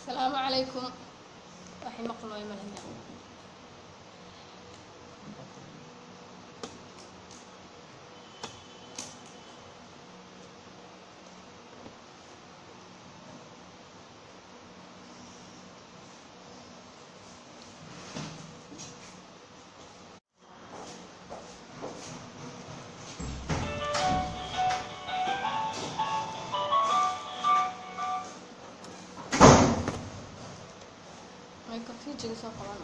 السلام عليكم. waxay maqlooy malaya. May coffee soo qaban.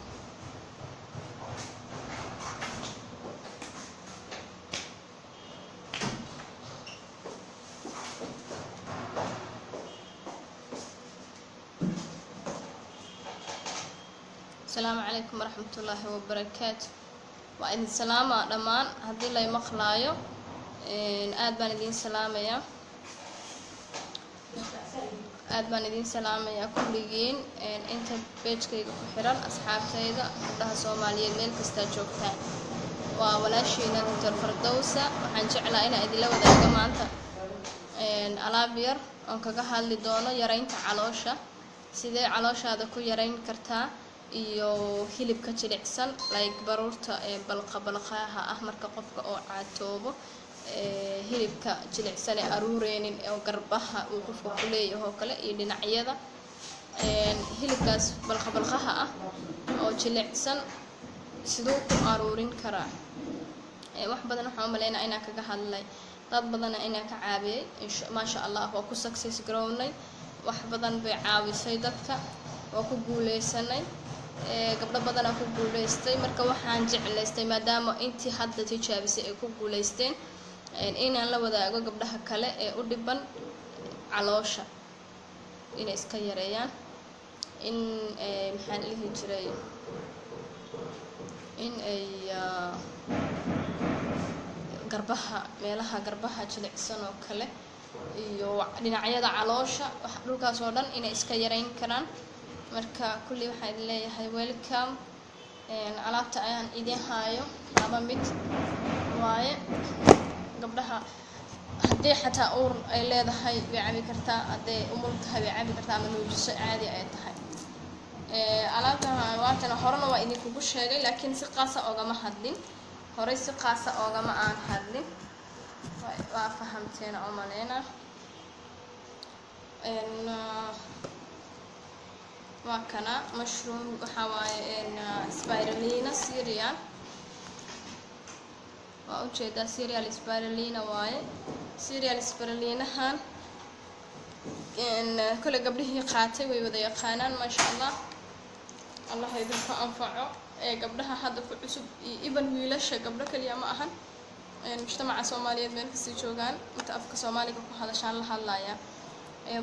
السلام عليكم ورحمة الله وبركاته. وإن سلامة دمان هدي لا مقلايو aad baan idin salaamayaa kulligiin inta page-kayga ku xiran asxaabtayda gabdhaha Soomaaliyeed meel kasta joogtaan waa walaashiina Dr. Fardowsa waxaan jeclaa inaan idin la wadaago maanta alaab yar oo kaga hadli doono yareynta caloosha sidee calooshaada ku yareyn kartaa iyo hilibka jilicsan like baruurta balqaha ah marka qofka oo caatoobo hilibka jilicsan ee aruureenin oo garbaha uu qofka ku leeyahay oo kale iyo dhinacyada hilibkaas balqaha ah oo jilicsan sidoo ku aruurin karaa wax badan waxaan u maleynaa inaan kaga hadlay dad badan inaan ka caabiyay ma sha Allah waa ku success garownay wax badan bay caawisay dadka waa ku guuleysanay gabdho badan ku guuleystay marka waxaan jeclaystay maadaama intii hadda tijaabisay ay ku guuleysteen inaan la wadaago gabdhaha kale ee u dhiban caloosha inay iska yareeyaan in maxaan lihi jiray in ay garbaha meelaha garbaha jilicsan oo kale iyo dhinacyada caloosha wax dhulkaas oo dhan inay iska yareyn karaan marka kulli waxaan idin leeyahay welcome alaabta ayaan idin haayo laba mid waaye gabdhaha haddii xataa uur ay leedahay way cabi kartaa haddii umul tahay way cabi kartaa ama nuujiso caadi ay tahay alaabtan waatana horena waa idinkugu sheegay laakiin si qaasa oogama hadlin horey si qaasa oogama aan hadlin waa fahamteen oo maleena waa kana mushroom waxa waaye spirulina cereal waa u jeedaa cereal spirulina waaye cereal spirulinahan kale gabdhihii qaatay way wada yaqaanaan ma sha Allah Allah idinku anfaco gabdhaha hadda ku cusub iban wiilasha gabdho kaliya ma ahan mujtamaca Soomaaliyeed meel kasta joogaan inta afka Soomaaliga ku hadashaan la hadlaaya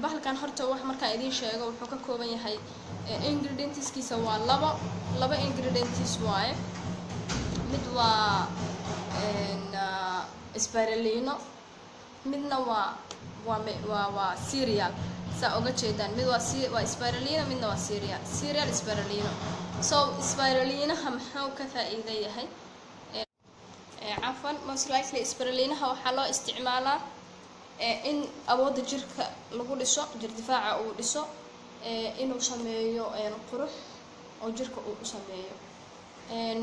bahalkan horta wax marka idin sheego wuxuu ka kooban yahay ingredientskiisa waa laba ingredients waaye mid waa spirulina midna waa cereal saa uga jeedaan mid waa spirulina midna waa cereal spirulina so spirulinaha muxuu ka faa'iido yahay عفوا most likely spirulinaha waxaa loo isticmaalaa in awoodda jirka lagu dhiso jir difaaca uu dhiso inuu sameeyo qurux oo jirka uu u sameeyo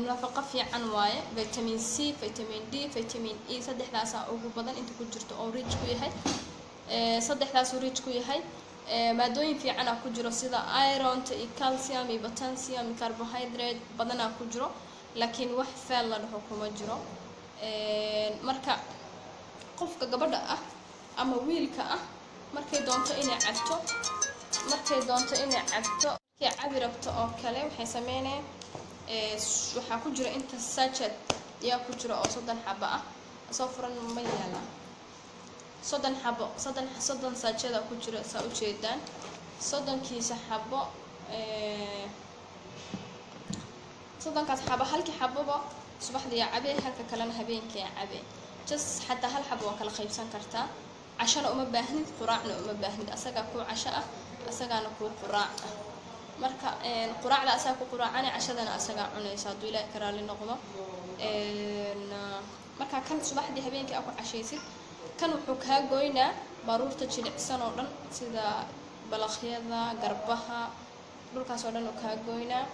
nafaqo fiican waaye vitamin C vitamin D vitamin E saddexdaas ugu badan inta ku jirto oo rich ku yahay saddexdaas uu rich ku yahay maadooyin fiican ku jiro sida iron iyo calcium iyo potassium iyo carbohydrate badan ku jiro laakiin wax faal la dhaho kuma jiro marka qofka gabadha ah ama wiilka ah markay doonto inay cabto markay cabi rabto oo kale waxay sameynayaan waxa ku jira inta sachet yaa ku jira oo 3 xabo ah soo furan ma yaala 3 xabo 3 sachet ku jira saa u jeedaan 3 kiisa xabo 3 kaas xabo halkii xaboba subaxdii cabe halka kalena habeenkii cabe just hatta hal xabo kala qaybsan kartaa cashana uma baahnid quraacna uma baahnid asaga ku casho ah asagana ku quraac marka quraacda asaga ku quraacana cashadana asaga cunaysa haduu Ilaahay karaali noqdo marka kan subaxdii habeenkii ku cashaysid kan wuxuu ka gooynaa baruurta jilicsan oo dhan sida balaqyada garbaha dhulkaas oo dhan oo kaa goynaa.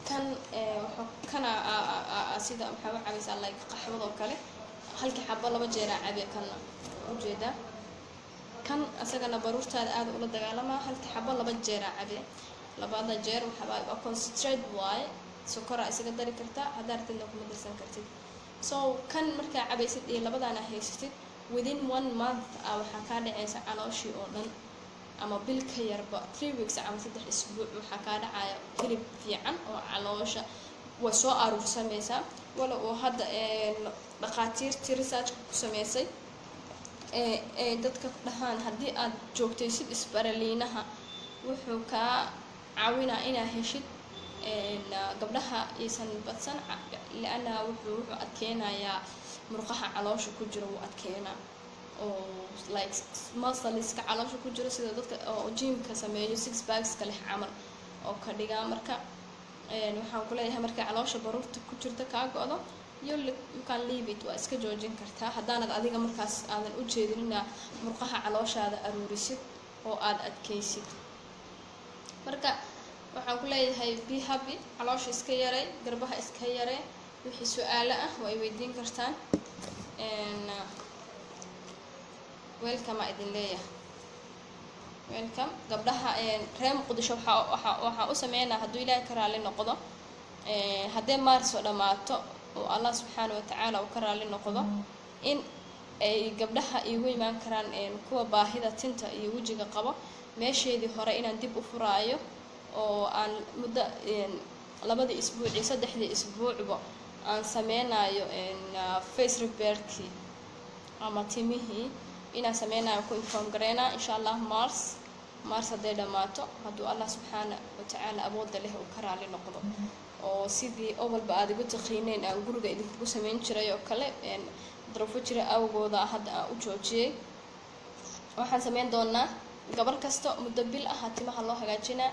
kan kana sida waxaa u cabaysaa like qaxwada oo kale, halkii xabo 2 jeer cabe kana ujeeda. kan asagana baruurtaada aad ula dagaalamaa, halkii xabo 2 jeer cabe. labada jeer waxaa concentrate waaye, sokora isaga dari kartaa haddaad rabtidna kuma darsan kartid. So kan markaa cabaysid iyo labadaana haysatid within 1 month waxaa kaa dhacaysa calooshii oo dhan, ama bil ka yarba 3 weeks ama 3 isbuuc waxaa kaa dhacaya hilib fiican oo caloosha way soo aruursamaysaa. wala oo hadda dhaqaatiirtii research ku sameysay dadka dhahaan haddii aad joogtaysid isbaraliinaha wuxuu kaa caawinaa inaad heshid gabdhaha aysan badsan, laana wuxuu adkeenayaa murqaha caloosha ku jira, wuu adkeenaa oo like muscleska caloosha ku jira sida dadka oo gymka sameeyo 6 packs leh camal oo ka dhigaa. marka waxaan ku leeyahay marka caloosha baruurta ku jirta kaa go'do you can leave it, waa iska joojin kartaa haddaanad adiga markaas aadan u jeedinina murqaha calooshaada aruurisid oo aad adkaysid. marka waxaan ku leeyahay be happy, caloosha iska yaray, garbaha iska yaray. wixii su'aalo ah way weydiin kartaan. welcome idin leeyahay, welcome gabdhaha reem Muqdisho. waxaa u sameynaa hadduu ilaahay ka raali noqdo haddee maarso dhamaato oo Allah subxaanahu wa ta'ala uu ka raali noqdo in ay gabdhaha igu imaan karaan kuwa baahida tinta iyo wajiga qabo meesheedii hore inaan dib u furaayo oo aan muddo 2 isbuuc iyo 3 isbuucba aan sameynayo face repairki ama timihii inaan sameynayo ku inform gareena insha Allah mars haddee dhamaato hadduu Allah subxaanahu wa ta'ala awooda leh uu ka raali noqdo oo sidii awalba aad igu taqiineen aan guriga idinku sameyn jiray oo kale darafo jira awgooda hadda aan u joojiyay. waxaan sameyn doonaa gabar kasta muddo bil ah timaha loo hagaajinaa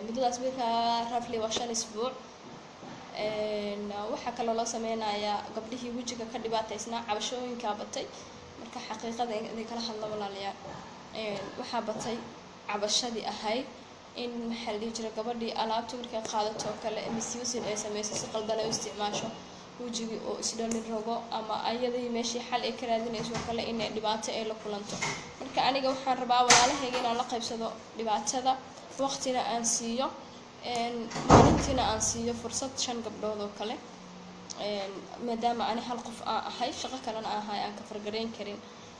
muddadaas markaa roughly waa 5 isbuuc. waxaa kaloo loo sameynayaa gabdhihii wajiga ka dhibaataysnaa cabashooyinka batay. marka xaqiiqada in kala hadlo walaalayaal waxaa batay cabashadii ahayd in maxaa la jira gabadhii alaabta markay qaadato kale misusing ay sameeyso si qaldan ay u isticmaasho wajigi oo isdhalin rogo ama ayadii meeshii xal ay ka raadinayso kale in dhibaato ay la kulanto. marka aniga waxaan rabaa walaalahayga inaan la qaybsado dhibaatada, waqtina aan siiyo maalintiina aan siiyo fursad 5 gabdhood oo kale maadaama ani hal qof aan ahay shaqo kalena ahay aan ka fargareyn karin.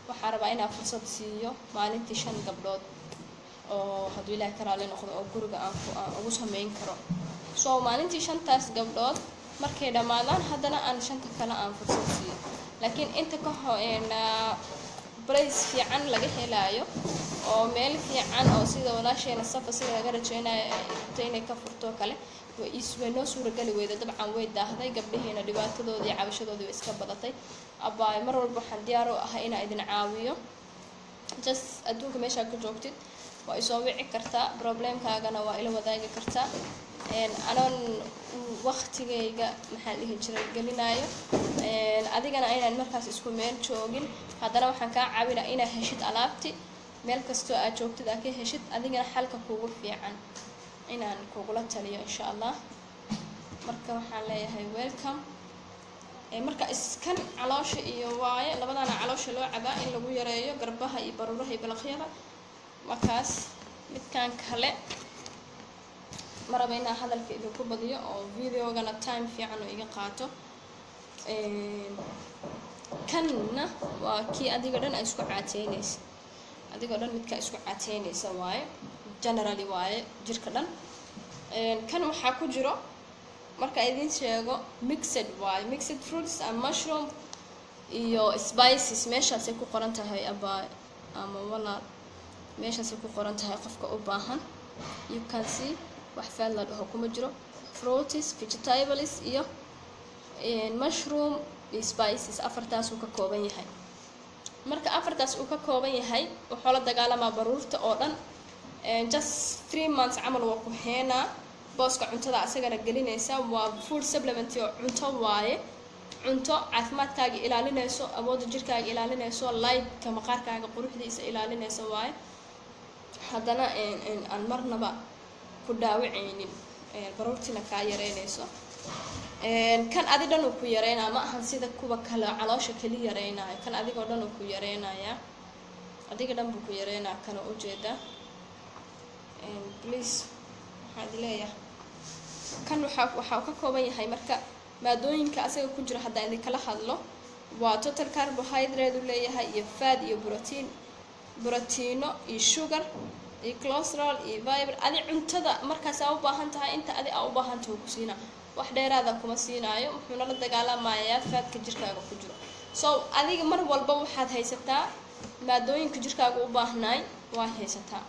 waxaan rabaa inaan fursad siiyo maalintii 5 gabdhood oo hadduu ilaahay ka raali noqdo oo guriga aan ugu sameyn karo. so maalintii 5taas gabdhood markay dhamaadaan haddana aan 5ta kale aan fursad siiyo, laakiin inta ka price fiican laga helaayo oo meel fiican oo sida walaasheena safa sida laga rajeynayo inay ka furto kale way noo suuragali weyda. dabcan way daahday gabdhaheena dhibaatadoodii iyo cabashadoodii way iska badatay. abbaay mar walba waxaan diyaar u ahay inaan idin caawiyo. just adduunka meeshaa ka joogtid waa isoo wici kartaa, problemkaagana waa ila wadaagi kartaa. anoon waqtigayga maxaa dhihi jiray gelinayo adigana inaan markaas isku meel joogin, haddana waxaan kaa caawinaa inaad heshid alaabti meel kastoo aad joogtid aad ka heshid, adigana xalka kuugu fiican inaan kugula taliyo insha Allah. marka waxaan leeyahay welcome. marka iskan caloosha iyo waaye labadana caloosha loo cabaa in lagu yareeyo garbaha iyo baruuraha iyo balaqyada. markaas midkan kale maraba inaan hadalka idinku badiyo oo videogana time fiican oo iga qaato. kanna waa kii adiga dhan ay isku caateynaysa, adiga dhan midka isku caateynaysa waaye generally waaye jirka dhan. kan waxaa ku jiro marka idin sheego mixed waaye, mixed fruits and mushroom iyo spices. meeshaasay ku qoran tahay abaa ama walaal, meeshaasay ku qoran tahay qofka u baahan. you can see wax faal la dhaho kuma jiro, fruits, vegetables iyo mushroom iyo spices. afartaas uu ka kooban yahay. marka afartaas uu ka kooban yahay wuxuu la dagaalamaa baruurta oo dhan. just 3 months camal waa ku heenaa booska cuntada asagana gelinaysa. waa food supplement oo cunto waaye, cunto caafimaadkaaga ilaalinayso, awoodda jirkaaga ilaalinayso, lightka maqaarkaaga quruxdiisa ilaalinayso waaye. haddana aan marnaba ku dhaawacaynin baruurtina kaa yareynayso. kan adi dhan uu ku yareynaa ma ahan sida kuwa kale caloosha kali yareynayo, kan adigoo dhan uu ku yareynayaa, adiga dhan buu ku yareynaa kana ujeeda. please waxaan leeyahay kan waxaa ka kooban yahay marka maadooyinka asaga ku jira haddaan idinkala hadlo waa total carbohydrate uu leeyahay iyo fat iyo borotiino iyo sugar iyo cholesterol iyo fiber. adi cuntada markaas aa u baahan tahay inta adi aa u baahan tahay ku siina, wax dheeraada kuma siinaayo, wuxuuna la dagaalamayaa faatka jirkaaga ku jiro. so adiga mar walba waxaad haysataa maadooyinka jirkaaga u baahnaay waa haysataa,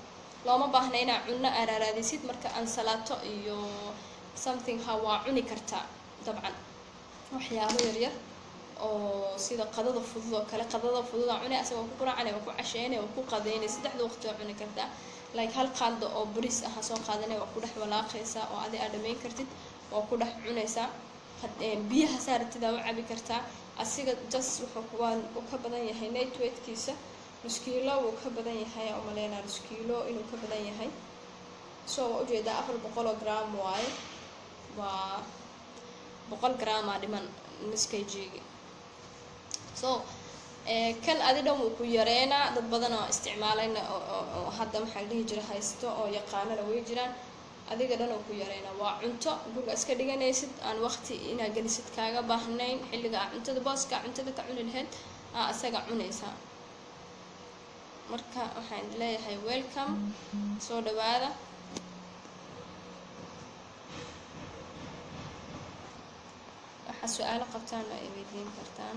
looma baahna inaa cunno araaraadisid. marka ansalaato iyo something waa cuni kartaa dabcan waxyaabo yaryar oo sida qadada fudud oo kale. qadada fudud aa cunay asagoo ku quraacana waa ku casheynay waa ku qadeynay, saddexda waqti waa cuni kartaa. like hal qaado oo bariis ah soo qaadanay waa ku dhex walaaqaysaa oo adi aa dhameyn kartid waa ku dhex cunaysaa. biyaha saartida u cabi kartaa. asiga just wuxuu ka badan yahay net weightkiisa nus kiilo wuu ka badan yahay oo maleynaa nus kiilo inuu ka badan yahay. so waa ujeedaa 400 gram waaye, waa 100 gram aa dhiman nus kg. so kan adi dhan wuu ku yareynaa. dad badan oo isticmaalayna oo hadda maxaa la dhihi jira haysto oo yaqaanana way jiraan. adiga dhan oo ku yareynaa waa cunto guriga iska dhiganaysid aan waqti inaa gelisid kaaga baahnayn. xilliga aa cuntada booska cuntada ka cuni lahayd aa asaga cunaysaa. marka waxaan leeyahay welcome, soo dhawaada. waxaa su-aalo qabtaan oo ay weydiin kartaan.